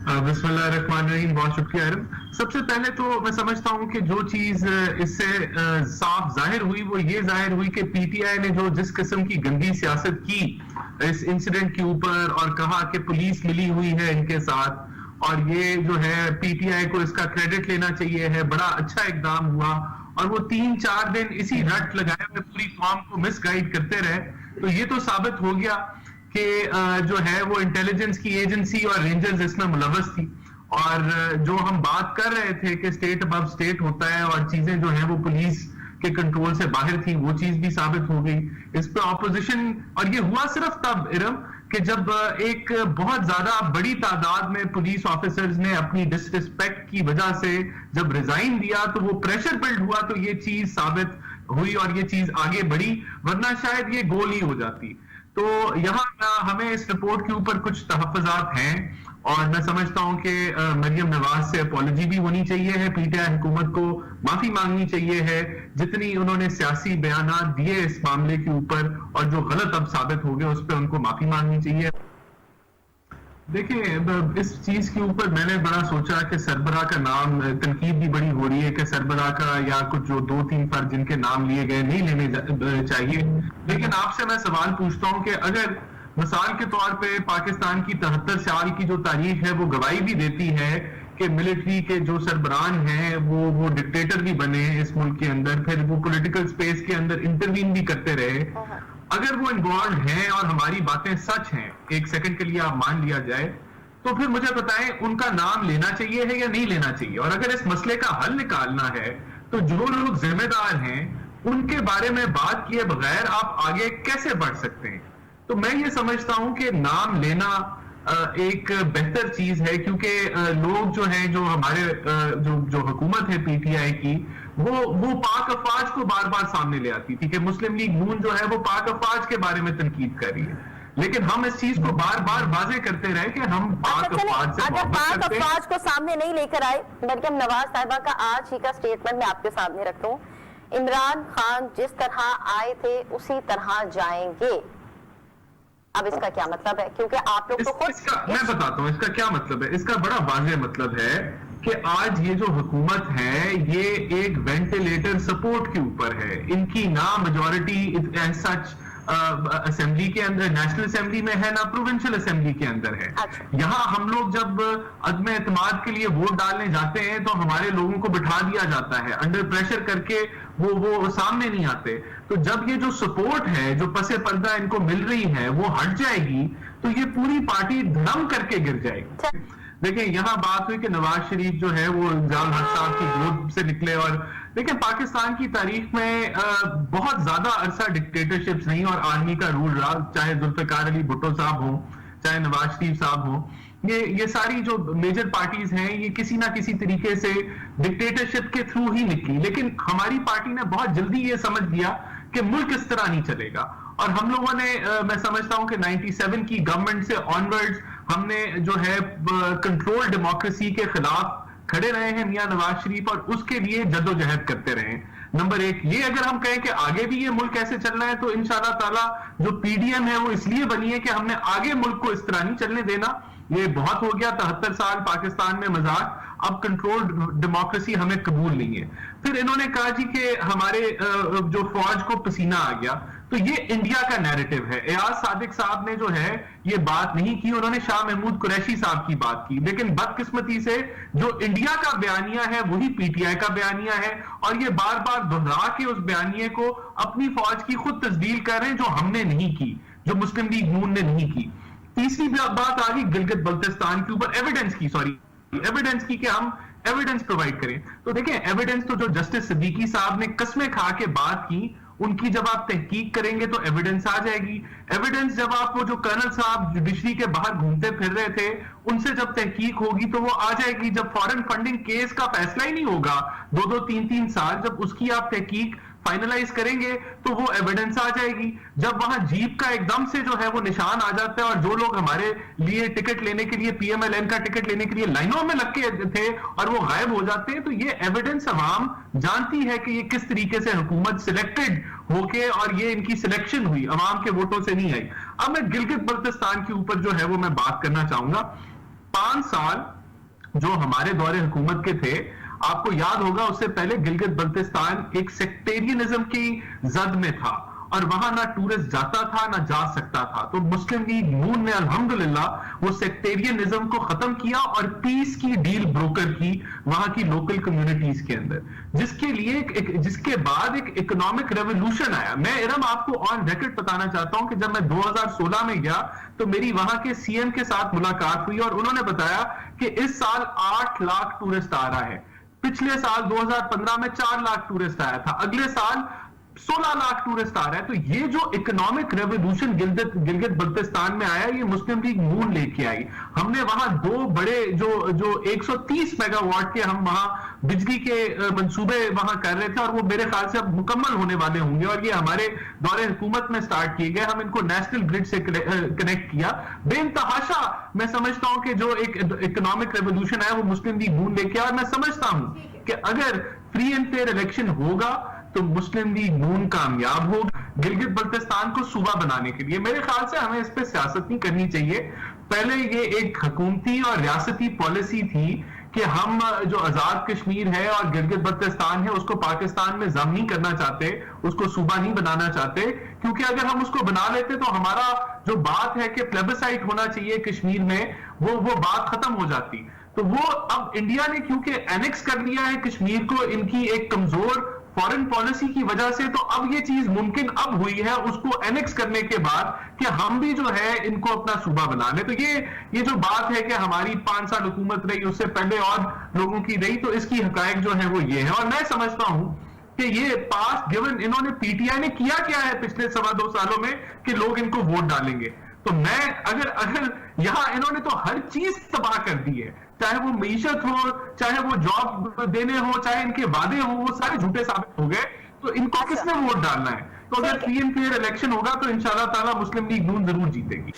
بسم اللہ الرحمن الرحیم. بہت شکریہ ارم. سب سے پہلے تو میں سمجھتا ہوں کہ جو چیز اس سے صاف ظاہر ہوئی وہ یہ ظاہر ہوئی کہ پی ٹی آئی نے جو جس قسم کی گندی سیاست کی اس انسیڈنٹ کے اوپر اور کہا کہ پولیس ملی ہوئی ہے ان کے ساتھ اور یہ جو ہے پی ٹی آئی کو اس کا کریڈٹ لینا چاہیے ہے, بڑا اچھا اقدام ہوا. اور وہ 3-4 دن اسی رٹ لگائے ہوئے پوری قوم کو مس گائیڈ کرتے رہے. تو یہ تو ثابت ہو گیا کہ جو ہے وہ انٹیلیجنس کی ایجنسی اور رینجرز اس میں ملوث تھی. اور جو ہم بات کر رہے تھے کہ اسٹیٹ ابو اسٹیٹ ہوتا ہے اور چیزیں جو ہیں وہ پولیس کے کنٹرول سے باہر تھی, وہ چیز بھی ثابت ہو گئی. اس پہ اپوزیشن, اور یہ ہوا صرف تب ارم کہ جب ایک بہت زیادہ بڑی تعداد میں پولیس آفیسرز نے اپنی ڈس رسپیکٹ کی وجہ سے جب ریزائن دیا تو وہ پریشر بلڈ ہوا, تو یہ چیز ثابت ہوئی اور یہ چیز آگے بڑھی, ورنہ شاید یہ گول ہی ہو جاتی. تو یہاں ہمیں اس رپورٹ کے اوپر کچھ تحفظات ہیں اور میں سمجھتا ہوں کہ مریم نواز سے اپالوجی بھی ہونی چاہیے ہے, پی ٹی آئی حکومت کو معافی مانگنی چاہیے ہے جتنی انہوں نے سیاسی بیانات دیے اس معاملے کے اوپر اور جو غلط اب ثابت ہو گئے اس پہ ان کو معافی مانگنی چاہیے. دیکھیں اس چیز کے اوپر میں نے بڑا سوچا کہ سربراہ کا نام, تنقید بھی بڑی ہو رہی ہے کہ سربراہ کا یا کچھ جو 2-3 فرد جن کے نام لیے گئے نہیں لینے چاہیے. لیکن آپ سے میں سوال پوچھتا ہوں کہ اگر مثال کے طور پہ پاکستان کی 73 سال کی جو تاریخ ہے وہ گواہی بھی دیتی ہے کہ ملٹری کے جو سربراہان ہیں وہ ڈکٹیٹر بھی بنے اس ملک کے اندر, پھر وہ پولیٹیکل سپیس کے اندر انٹروین بھی کرتے رہے, اگر وہ انوالوڈ ہیں اور ہماری باتیں سچ ہیں, ایک سیکنڈ کے لیے آپ مان لیا جائے, تو پھر مجھے بتائیں ان کا نام لینا چاہیے ہے یا نہیں لینا چاہیے. اور اگر اس مسئلے کا حل نکالنا ہے تو جو لوگ ذمہ دار ہیں ان کے بارے میں بات کیے بغیر آپ آگے کیسے بڑھ سکتے ہیں. تو میں یہ سمجھتا ہوں کہ نام لینا ایک بہتر چیز ہے, کیونکہ لوگ جو ہیں جو ہمارے جو حکومت ہے پی ٹی آئی کی وہ پاک افواج کو بار بار سامنے لے آتی تھی کہ مسلم لیگ نون جو ہے وہ پاک افواج کے بارے میں تنقید کر رہی ہے, لیکن ہم اس چیز کو بار بار واضح کرتے رہے کہ ہم پاک افواج سے اگر پاک افواج کو سامنے نہیں لے کر آئے, مریم نواز صاحبہ کا آج ہی کا سٹیٹمنٹ میں آپ کے سامنے رکھتا ہوں, عمران خان جس طرح آئے تھے اسی طرح جائیں گے. اب اس کا کیا مطلب ہے؟ کیونکہ آپ لوگ تو خود میں بتاتا ہوں اس کا کیا مطلب ہے. اس کا بڑا واضح مطلب ہے کہ آج یہ جو حکومت ہے یہ ایک وینٹیلیٹر سپورٹ کے اوپر ہے. ان کی نہ میجورٹی سچ اسمبلی کے اندر, نیشنل اسمبلی میں ہے, نہ پروونشل اسمبلی کے اندر ہے. یہاں ہم لوگ جب عدم اعتماد کے لیے ووٹ ڈالنے جاتے ہیں تو ہمارے لوگوں کو بٹھا دیا جاتا ہے انڈر پریشر کر کے, وہ سامنے نہیں آتے. تو جب یہ جو سپورٹ ہے جو پس پردہ ان کو مل رہی ہے وہ ہٹ جائے گی تو یہ پوری پارٹی دھڑم کر کے گر جائے گی. دیکھیں یہاں بات ہوئی کہ نواز شریف جو ہے وہ جان حق صاحب کی گود سے نکلے, اور دیکھیں پاکستان کی تاریخ میں بہت زیادہ عرصہ ڈکٹیٹرشپس نہیں اور آرمی کا رول رہا, چاہے ذوالفقار علی بھٹو صاحب ہوں چاہے نواز شریف صاحب ہوں. یہ ساری جو میجر پارٹیز ہیں یہ کسی نہ کسی طریقے سے ڈکٹیٹرشپ کے تھرو ہی نکلی, لیکن ہماری پارٹی نے بہت جلدی یہ سمجھ لیا کہ ملک اس طرح نہیں چلے گا. اور ہم لوگوں نے میں سمجھتا ہوں کہ 97 کی گورنمنٹ سے آنورڈز ہم نے جو ہے کنٹرول ڈیموکریسی کے خلاف کھڑے رہے ہیں میاں نواز شریف, اور اس کے لیے جدوجہد کرتے رہے. نمبر 1 یہ اگر ہم کہیں کہ آگے بھی یہ ملک ایسے چلنا ہے تو انشاءاللہ تعالی جو پی ڈی ایم ہے وہ اس لیے بنی ہے کہ ہم نے آگے ملک کو اس طرح نہیں چلنے دینا. یہ بہت ہو گیا 73 سال پاکستان میں مذاق, اب کنٹرول ڈیموکریسی ہمیں قبول نہیں ہے. پھر انہوں نے کہا جی کہ ہمارے جو فوج کو پسینہ آ گیا, تو یہ انڈیا کا نیریٹو ہے. ایاز صادق صاحب نے جو ہے یہ بات نہیں کی, انہوں نے شاہ محمود قریشی صاحب کی بات کی, لیکن بدقسمتی سے جو انڈیا کا بیانیہ ہے وہی پی ٹی آئی کا بیانیہ ہے, اور یہ بار بار دہرا کے اس بیانیے کو اپنی فوج کی خود تسدیل کر رہے ہیں جو ہم نے نہیں کی, جو مسلم لیگ نون نے نہیں کی. تیسری بات آ گئی گلگت بلتستان کے اوپر ایویڈنس کی کہ ہم ایویڈنس پرووائڈ کریں. تو دیکھیں ایویڈنس تو جو جسٹس صدیقی صاحب نے قسمیں کھا کے بات کی ان کی جب آپ تحقیق کریں گے تو ایویڈنس آ جائے گی. ایویڈنس جب آپ وہ جو کرنل صاحب جوڈیشری کے باہر گھومتے پھر رہے تھے ان سے جب تحقیق ہوگی تو وہ آ جائے گی. جب فارن فنڈنگ کیس کا فیصلہ ہی نہیں ہوگا 2-3 سال, جب اس کی آپ تحقیق فائنلائز کریں گے تو وہ ایویڈنس آ جائے گی. جب وہاں جیپ کا ایک دم سے جو ہے وہ نشان آ جاتا ہے اور جو لوگ ہمارے لیے ٹکٹ لینے کے لیے پی ایم ایل این کا ٹکٹ لینے کے لیے لائنوں میں لگ کے تھے اور وہ غائب ہو جاتے ہیں, تو یہ ایویڈنس عوام جانتی ہے کہ یہ کس طریقے سے حکومت سلیکٹڈ ہو کے, اور یہ ان کی سلیکشن ہوئی عوام کے ووٹوں سے نہیں آئی. اب میں گلگت بلتستان کے اوپر جو ہے وہ میں بات کرنا چاہوں گا. 5 سال جو ہمارے دور حکومت کے تھے، آپ کو یاد ہوگا اس سے پہلے گلگت بلتستان ایک سیکٹیرینزم کی زد میں تھا اور وہاں نہ ٹورسٹ جاتا تھا نہ جا سکتا تھا. تو مسلم لیگ نون نے الحمدللہ وہ سیکٹیرینزم کو ختم کیا اور پیس کی ڈیل بروکر کی وہاں کی لوکل کمیونٹیز کے اندر، جس کے لیے جس کے بعد ایک اکنامک ریولوشن آیا. میں ارم آپ کو آن ریکارڈ بتانا چاہتا ہوں کہ جب میں 2016 میں گیا تو میری وہاں کے سی ایم کے ساتھ ملاقات ہوئی اور انہوں نے بتایا کہ اس سال 8 لاکھ ٹورسٹ آ رہا ہے. پچھلے سال 2015 میں 4 لاکھ ٹورسٹ آیا تھا، اگلے سال 16 لاکھ ٹورسٹ آ رہا ہے. تو یہ جو اکنامک ریولوشن گلگت بلتستان میں آیا، یہ مسلم لیگ نون لے کے آئی. ہم نے وہاں 2 بڑے جو 130 میگا واٹ کے ہم وہاں بجلی کے منصوبے وہاں کر رہے تھے اور وہ میرے خیال سے اب مکمل ہونے والے ہوں گے اور یہ ہمارے دور حکومت میں سٹارٹ کیے گئے. ہم ان کو نیشنل گرڈ سے کنیکٹ کیا. بے انتہاشا میں سمجھتا ہوں کہ جو ایک اکنامک ریولوشن ہے وہ مسلم لیگ نون لے کے آیا. اور میں سمجھتا ہوں کہ اگر فری اینڈ فیئر الیکشن ہوگا تو مسلم لیگ نون کامیاب ہوگا گلگت بلتستان کو صوبہ بنانے کے لیے. میرے خیال سے ہمیں اس پہ سیاست نہیں کرنی چاہیے. پہلے یہ ایک حکومتی اور ریاستی پالیسی تھی کہ ہم جو آزاد کشمیر ہے اور گلگت بلتستان ہے اس کو پاکستان میں ضم نہیں کرنا چاہتے، اس کو صوبہ نہیں بنانا چاہتے، کیونکہ اگر ہم اس کو بنا لیتے تو ہمارا جو بات ہے کہ پلیبسائٹ ہونا چاہیے کشمیر میں وہ بات ختم ہو جاتی. تو وہ اب انڈیا نے کیونکہ اینکس کر لیا ہے کشمیر کو ان کی ایک کمزور فورن پالیسی کی وجہ سے، تو اب یہ چیز ممکن اب ہوئی ہے اس کو اینکس کرنے کے بعد کہ ہم بھی جو ہے ان کو اپنا صوبہ بنا لیں. تو یہ جو بات ہے کہ ہماری 5 سال حکومت رہی، اس سے پہلے اور لوگوں کی رہی، تو اس کی حقائق جو ہے وہ یہ ہے. اور میں سمجھتا ہوں کہ یہ پاس گیون انہوں نے پی ٹی آئی نے کیا ہے پچھلے 2.25 سالوں میں کہ لوگ ان کو ووٹ ڈالیں گے. تو میں اگر یہاں انہوں نے تو ہر چیز تباہ کر دی ہے، چاہے وہ معیشت ہو، چاہے وہ جاب دینے ہو، چاہے ان کے وعدے ہوں، وہ سارے جھوٹے ثابت ہو گئے. تو ان کو کس نے ووٹ ڈالنا ہے؟ تو اگر فری اینڈ فیئر الیکشن ہوگا تو انشاءاللہ تعالی مسلم لیگ نون ضرور جیتے گی.